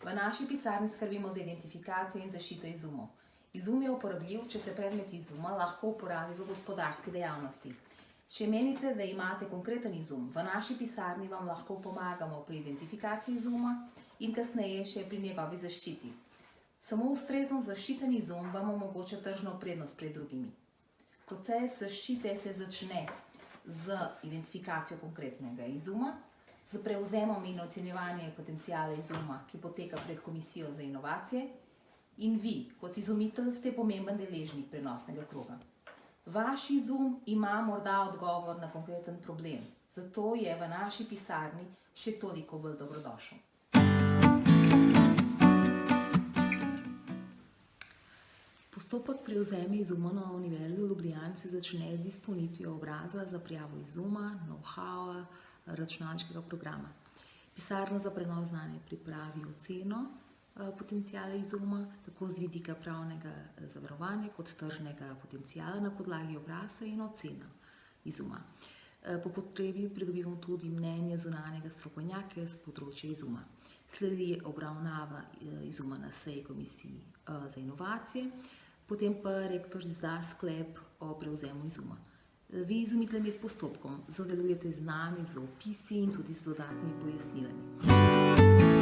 V naši pisarni skrbimo za identifikacijo in zaščito izumov. Izum je uporabljiv, če se predmet izuma lahko uporabi v gospodarski dejavnosti. Če menite, da imate konkreten izum, v naši pisarni vam lahko pomagamo pri identifikaciji izuma in kasneje še pri njegovi zaščiti. Samo ustrezno zaščiten izum vam omogoča tržno prednost pred drugimi. Proces zaščite se začne z identifikacijo konkretnega izuma, z prevzemom in ocenjevanjem potenciala izuma, ki poteka pred Komisijo za inovacije, in vi, kot izumitelj, ste pomemben deležnik prenosnega kroga. Vaš izum ima morda odgovor na konkreten problem, zato je v naši pisarni še toliko bolj dobrodošel. Postopek prevzema izuma na Univerzi v Ljubljani se začne z izpolnitvijo obraza za prijavo izuma, know-howa, računalniškega programa. Pisarna za prenos znanja pripravi oceno potenciala izuma, tako z vidika pravnega zavarovanja kot tržnega potenciala na podlagi obrazca in ocena izuma. Po potrebi pridobivamo tudi mnenje zunanjega strokovnjaka z področja izuma. Sledi obravnava izuma na seji Komisiji za inovacije, potem pa rektor izda sklep o prevzemu izuma. Vi, izumitelj, med postopkom sodelujete z nami, z opisi in tudi z dodatnimi pojasnilami.